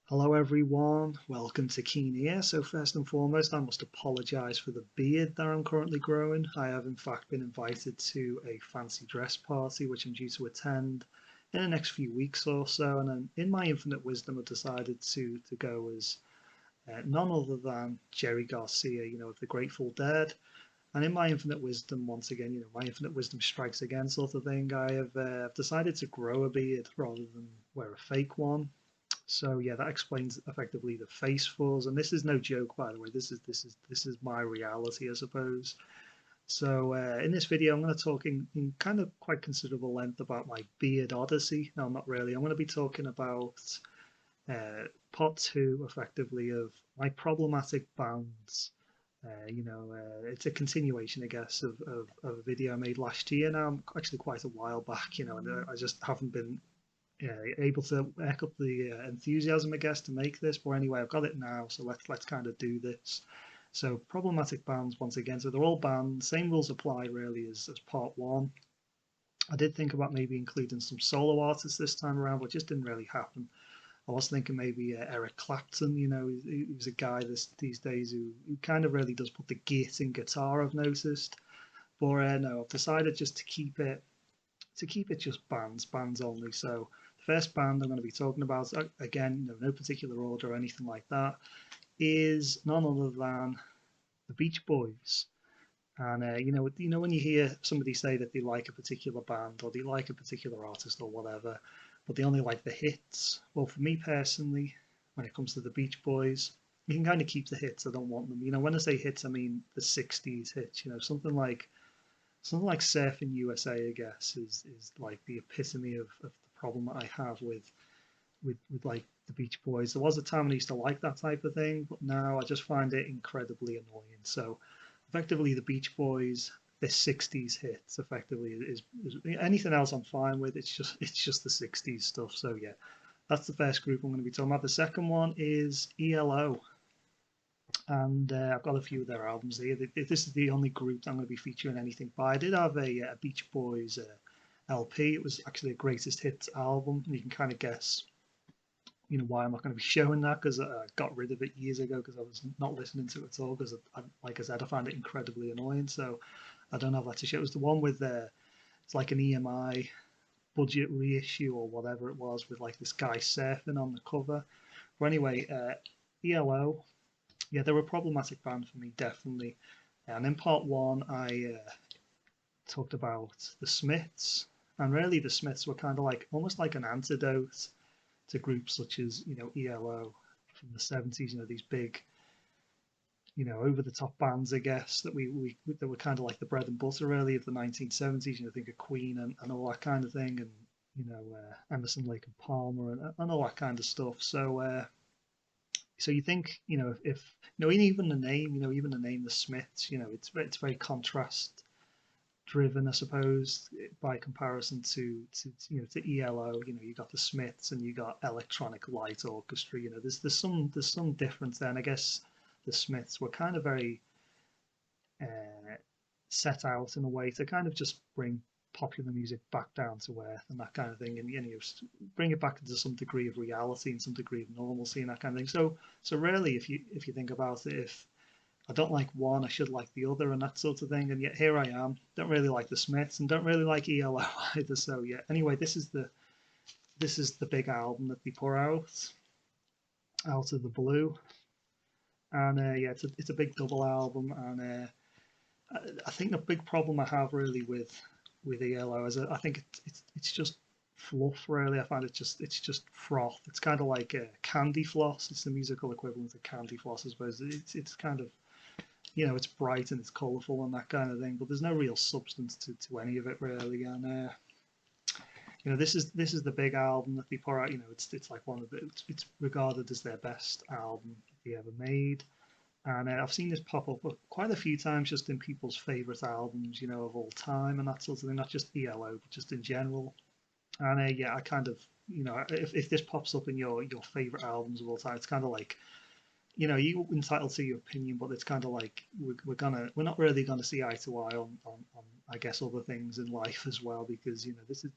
Hello everyone, welcome to Keen Ear. So first and foremost, I must apologise for the beard that I'm currently growing. I have in fact been invited to a fancy dress party which I'm due to attend in the next few weeks or so, and then in my infinite wisdom I've decided to go as none other than Jerry Garcia, of the Grateful Dead. And in my infinite wisdom, once again, my infinite wisdom strikes again sort of thing, I have decided to grow a beard rather than wear a fake one. So yeah, that explains effectively the face fuzz, and this is no joke, by the way. This is my reality, I suppose. So in this video, I'm going to talk in kind of quite considerable length about my beard odyssey. No, not really. I'm going to be talking about part two, effectively, of my problematic bands. It's a continuation, I guess, of a video I made last year. Now, actually quite a while back, and I just haven't been able to eck up the enthusiasm, I guess, to make this. But anyway, I've got it now, so let's kind of do this. So problematic bands once again. So they're all banned. Same rules apply really as part one. I did think about maybe including some solo artists this time around, but it just didn't really happen. I was thinking maybe Eric Clapton. He's a guy these days who kind of really does put the git in guitar. I've noticed, but no, I've decided just to keep it just bands only. So the first band I'm going to be talking about, again, no particular order or anything like that, is none other than the Beach Boys. And when you hear somebody say that they like a particular band or they like a particular artist or whatever, but they only like the hits. Well, for me personally, when it comes to the Beach Boys, you can kind of keep the hits. I don't want them. When I say hits, I mean the '60s hits. Something like Surfing USA, I guess, is like the epitome of the problem that I have with like the Beach Boys. There was a time when I used to like that type of thing, but now I just find it incredibly annoying. So effectively, the Beach Boys, their '60s hits, effectively is anything else I'm fine with. It's just the '60s stuff. So yeah, that's the first group I'm going to be talking about. The second one is ELO, and I've got a few of their albums here. This is the only group that I'm going to be featuring anything by. I did have a Beach Boys LP. It was actually a greatest hits album. And you can kind of guess, why I'm not going to be showing that because I got rid of it years ago because I was not listening to it at all because, like I said, I find it incredibly annoying. So I don't have that to show. It was the one with it's like an EMI budget reissue or whatever it was with like this guy surfing on the cover. But anyway, ELO, yeah, they're a problematic band for me, definitely. And in part one, I talked about the Smiths, and really the Smiths were kind of like almost like an antidote to groups such as ELO from the '70s. These big, over the top bands, I guess that we that were kind of like the bread and butter really of the 1970s. Think of Queen and all that kind of thing, and Emerson, Lake and Palmer and all that kind of stuff. So you think, if even the name, the Smiths, it's very contrast driven, I suppose, by comparison to ELO. You got the Smiths and you got Electronic Light Orchestra. There's some difference there, and I guess the Smiths were kind of very uh, set out in a way to kind of just bring popular music back down to earth and that kind of thing, and bring it back into some degree of reality and some degree of normalcy and that kind of thing. So really, if you think about it, if I don't like one, I should like the other and that sort of thing. And yet here I am, don't really like the Smiths and don't really like ELO either. So yeah. Anyway, this is the big album that they pour out of the blue, and yeah, it's a big double album, and I think the big problem I have really with ELO is I think it's just fluff really. I find it's just froth. It's kind of like candy floss. It's the musical equivalent of candy floss, I suppose. It's kind of it's bright and it's colourful and that kind of thing, but there's no real substance to any of it really. And this is the big album that they pour out. It's like one of it's regarded as their best album they ever made. And I've seen this pop up quite a few times just in people's favourite albums, of all time and that sort of thing, not just ELO, but just in general. And yeah, I kind of, if this pops up in your favourite albums of all time, it's kind of like, you're entitled to your opinion, but it's kind of like we're not really gonna see eye to eye on I guess other things in life as well, because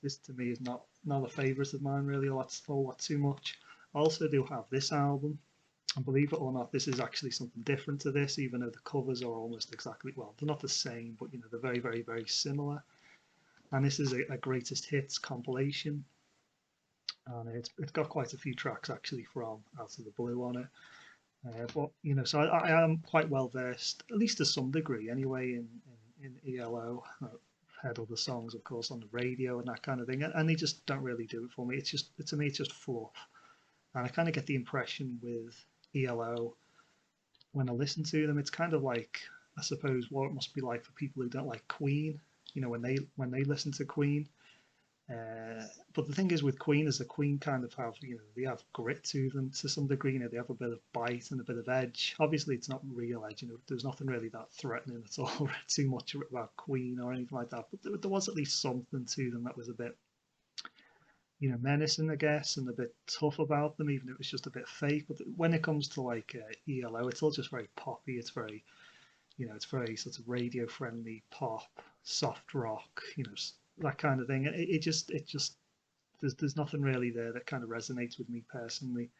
this to me is not a favourite of mine really, all that too much. I also do have this album, and believe it or not, this is actually something different to this, even though the covers are almost exactly, well, they're not the same, but you know, they're very, very, very similar. And this is a greatest hits compilation, and it's got quite a few tracks actually from Out of the Blue on it. But you know, so I am quite well versed, at least to some degree, anyway, in ELO. I've heard other songs, of course, on the radio and that kind of thing, and they just don't really do it for me. It's just, to me, it's just fluff. And I kind of get the impression with ELO when I listen to them, it's kind of like, I suppose, what it must be like for people who don't like Queen. You know, when they listen to Queen, but the thing is with Queen is the Queen kind of have, you know, they have grit to them to some degree. You know, they have a bit of bite and a bit of edge. Obviously, it's not real edge. You know, there's nothing really that threatening at all, too much about Queen or anything like that. But there was at least something to them that was a bit, you know, menacing, I guess, and a bit tough about them, even if it was just a bit fake. But when it comes to like ELO, it's all just very poppy. It's very, you know, it's very sort of radio friendly pop, soft rock, you know, that kind of thing. And it just there's nothing really there that kind of resonates with me personally.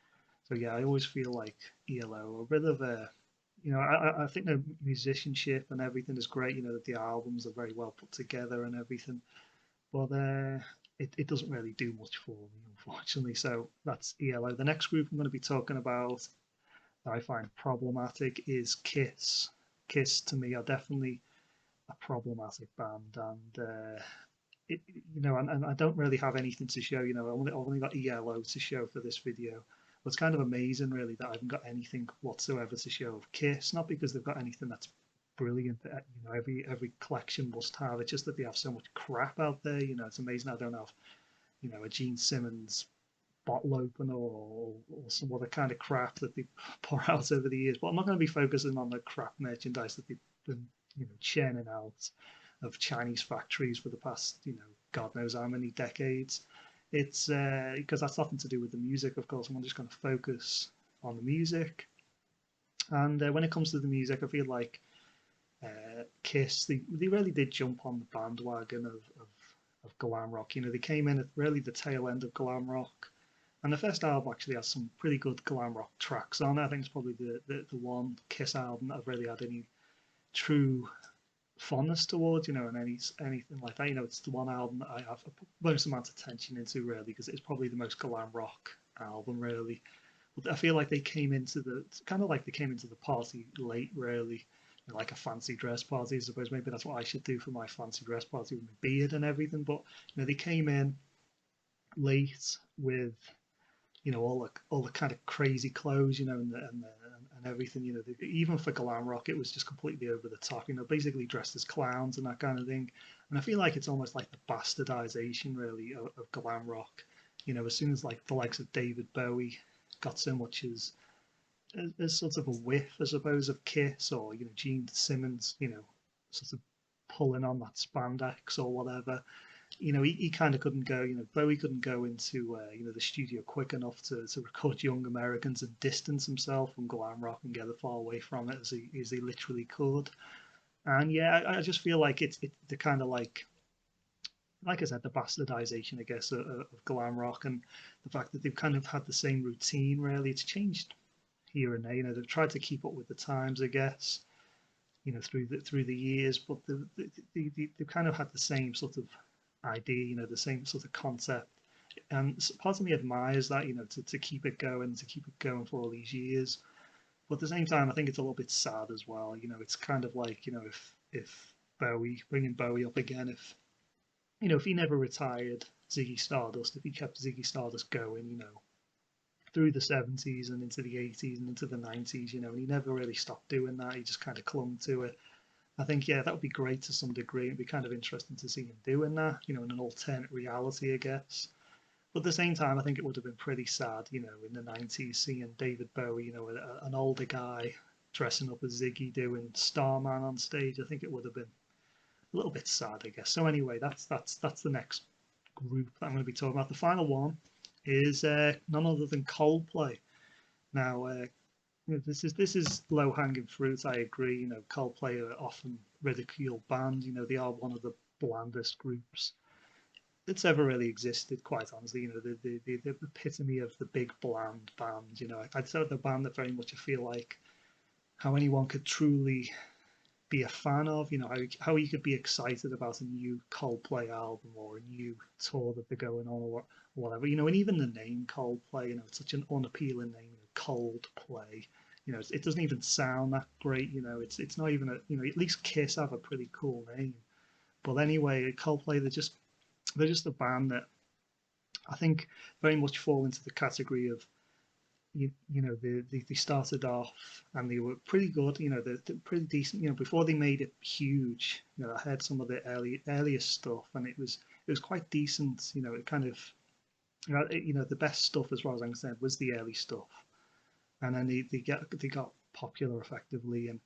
So yeah, I always feel like ELO are a bit of a, you know, I think the musicianship and everything is great. You know, that the albums are very well put together and everything, but it doesn't really do much for me, unfortunately. So that's ELO. The next group I'm going to be talking about that I find problematic is Kiss. Kiss to me are definitely a problematic band, and you know, and I don't really have anything to show. You know, I've only got ELO to show for this video. But it's kind of amazing, really, that I haven't got anything whatsoever to show of Kiss. Not because they've got anything that's brilliant that you know every collection must have. It's just that they have so much crap out there. You know, it's amazing I don't have, you know, a Gene Simmons bottle opener or some other kind of crap that they pour out over the years. But I'm not going to be focusing on the crap merchandise that they've been, you know, churning out of Chinese factories for the past, you know, God knows how many decades. It's because that's nothing to do with the music, of course. I'm just going to focus on the music. And when it comes to the music, I feel like Kiss, they really did jump on the bandwagon of glam rock. You know, they came in at really the tail end of glam rock. And the first album actually has some pretty good glam rock tracks on it. I think it's probably the one Kiss album that I've really had any true fondness towards, you know, and anything like that. You know, it's the one album that I have put most amount of attention into, really, because it's probably the most glam rock album, really. But I feel like they came into the kind of like they came into the party late, really, you know, like a fancy dress party. I suppose maybe that's what I should do for my fancy dress party with my beard and everything. But you know, they came in late with, you know, all the kind of crazy clothes, you know, and everything, you know, even for glam rock, it was just completely over the top, you know, basically dressed as clowns and that kind of thing. And I feel like it's almost like the bastardization, really, of glam rock. You know, as soon as like the likes of David Bowie got so much as sort of a whiff, I suppose, of Kiss, or you know, Gene Simmons, you know, sort of pulling on that spandex or whatever, you know, he kind of couldn't go, you know, Bowie couldn't go into, you know, the studio quick enough to record Young Americans and distance himself from glam rock and get as far away from it as he literally could. And yeah, I just feel like it's the kind of like I said, the bastardization, I guess, of glam rock, and the fact that they've kind of had the same routine. Really, it's changed here and there. You know, they've tried to keep up with the times, I guess, you know, through the years, but they've kind of had the same sort of idea, you know, the same sort of concept. And part of me admires that, you know, to keep it going, to keep it going for all these years. But at the same time, I think it's a little bit sad as well. You know, it's kind of like, you know, if Bowie, bringing Bowie up again, if, you know, if he never retired Ziggy Stardust, if he kept Ziggy Stardust going, you know, through the 70s and into the 80s and into the 90s, you know, and he never really stopped doing that. He just kind of clung to it. I think, yeah, that would be great to some degree. It'd be kind of interesting to see him doing that, you know, in an alternate reality, I guess. But at the same time, I think it would have been pretty sad, you know, in the 90s, seeing David Bowie, you know, an older guy dressing up as Ziggy doing Starman on stage. I think it would have been a little bit sad, I guess. So anyway, that's the next group that I'm going to be talking about. The final one is none other than Coldplay. Now, this is low hanging fruit. I agree. You know, Coldplay are often ridiculed band. You know, they are one of the blandest groups it's ever really existed, quite honestly. You know, the epitome of the big bland band. You know, I'd say the band that very much I feel like how anyone could truly be a fan of. You know, how you could be excited about a new Coldplay album or a new tour that they're going on or whatever. You know, and even the name Coldplay. You know, it's such an unappealing name. You know, Coldplay. You know, it doesn't even sound that great. You know, it's not even a. You know, at least Kiss have a pretty cool name. But anyway, Coldplay, they're just a band that I think very much fall into the category of you know they started off and they were pretty good. You know they're pretty decent. You know before they made it huge. You know I heard some of the earliest stuff and it was quite decent. You know it kind of you know the best stuff as far as I'm concerned was the early stuff, and then they got popular effectively. And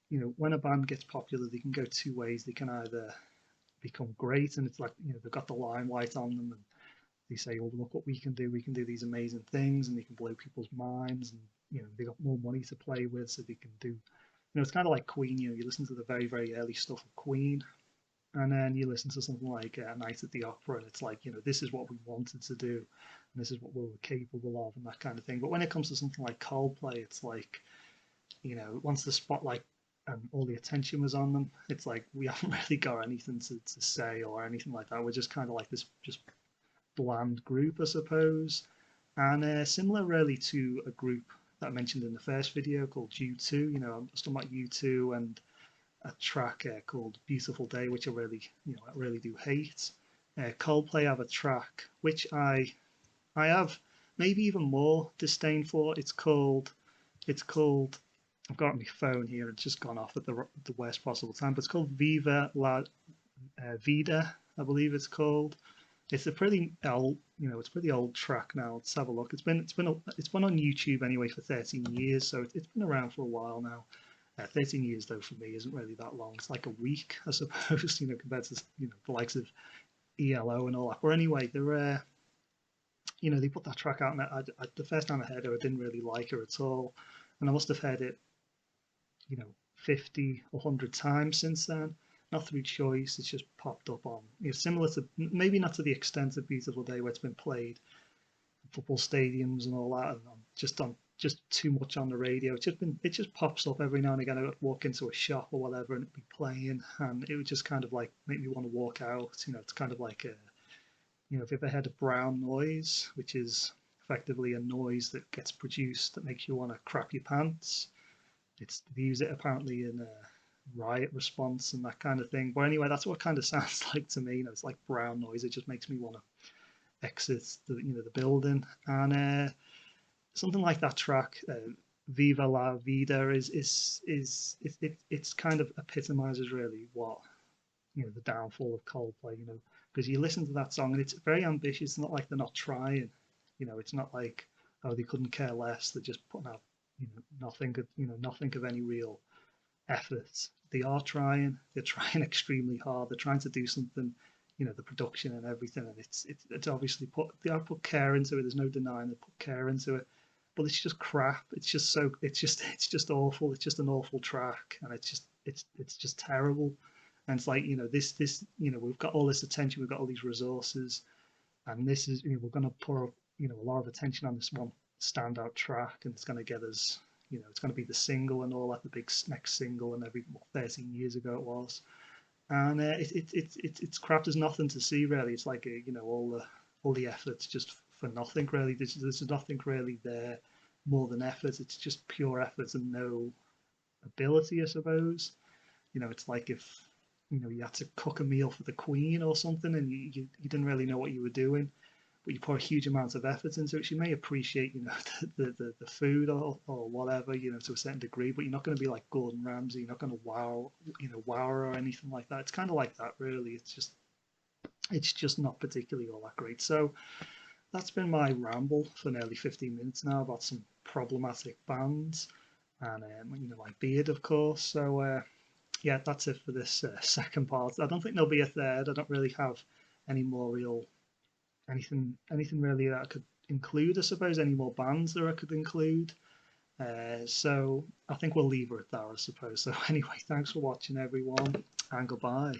you know when a band gets popular, they can go two ways. They can either become great and it's like you know they've got the limelight on them and they say, "Oh, look what we can do! We can do these amazing things, and they can blow people's minds, and you know they got more money to play with, so they can do." You know, it's kind of like Queen. You know, you listen to the very, very early stuff of Queen, and then you listen to something like Night at the Opera, and it's like, you know, this is what we wanted to do, and this is what we were capable of, and that kind of thing. But when it comes to something like Coldplay, it's like, you know, once the spotlight and all the attention was on them, it's like we haven't really got anything to say or anything like that. We're just kind of like this just bland group, I suppose. And similar really to a group that I mentioned in the first video called U2. You know, I'm just talking about U2 and a track called Beautiful Day, which I really, you know, I really do hate. Coldplay have a track which I have maybe even more disdain for. It's called I've got my phone here. It's just gone off at the worst possible time. But it's called Viva La Vida, I believe it's called. It's a pretty old, you know, it's a pretty old track now. Let's have a look. It's been on YouTube anyway for 13 years, so it's been around for a while now. 13 years though for me isn't really that long. It's like a week, I suppose, you know, compared to you know the likes of ELO and all that. But anyway, you know, they put that track out, and the first time I heard her, I didn't really like her at all, and I must have heard it, you know, 50 or 100 times since then. Not through choice, it's just popped up on, you know, similar to maybe not to the extent of Beautiful Day where it's been played in football stadiums and all that, and just too much on the radio. It just pops up every now and again. I would walk into a shop or whatever and it'd be playing, and it would just kind of like make me want to walk out. You know, it's kind of like a, you know, if you've ever heard of brown noise, which is effectively a noise that gets produced that makes you want to crap your pants. They use it apparently in a riot response and that kind of thing. But anyway, that's what it kind of sounds like to me. You know, it's like brown noise. It just makes me want to exit the building. And something like that track, Viva La Vida, it's kind of epitomizes really what you know the downfall of Coldplay. You know, because you listen to that song and it's very ambitious. It's not like they're not trying. You know, it's not like oh they couldn't care less. They're just putting out nothing of any real effort. They are trying. They're trying extremely hard. They're trying to do something. You know the production and everything, and it's obviously put care into it. There's no denying they put care into it, but it's just crap. It's just awful. It's just an awful track, and it's just terrible. And it's like this we've got all this attention, we've got all these resources, and this is we're going to pour a lot of attention on this one standout track, and it's going to get us it's going to be the single and all that, the big next single, and 13 years ago it was, and it's crap. There's nothing to see really. It's like all the efforts just for nothing really. There's nothing really there more than effort. It's just pure effort and no ability, I suppose. It's like if you had to cook a meal for the Queen or something, and you didn't really know what you were doing, but you put a huge amount of effort into it. She may appreciate the food or whatever to a certain degree, but you're not going to be like Gordon Ramsay. You're not going to wow her or anything like that. It's kind of like that really. It's just not particularly all that great. So that's been my ramble for nearly 15 minutes now about some problematic bands and my beard, of course. So yeah, that's it for this second part. I don't think there'll be a third. I don't really have any more real anything really that I could include. I suppose any more bands that I could include. So I think we'll leave it at that, I suppose. So anyway, thanks for watching, everyone, and goodbye.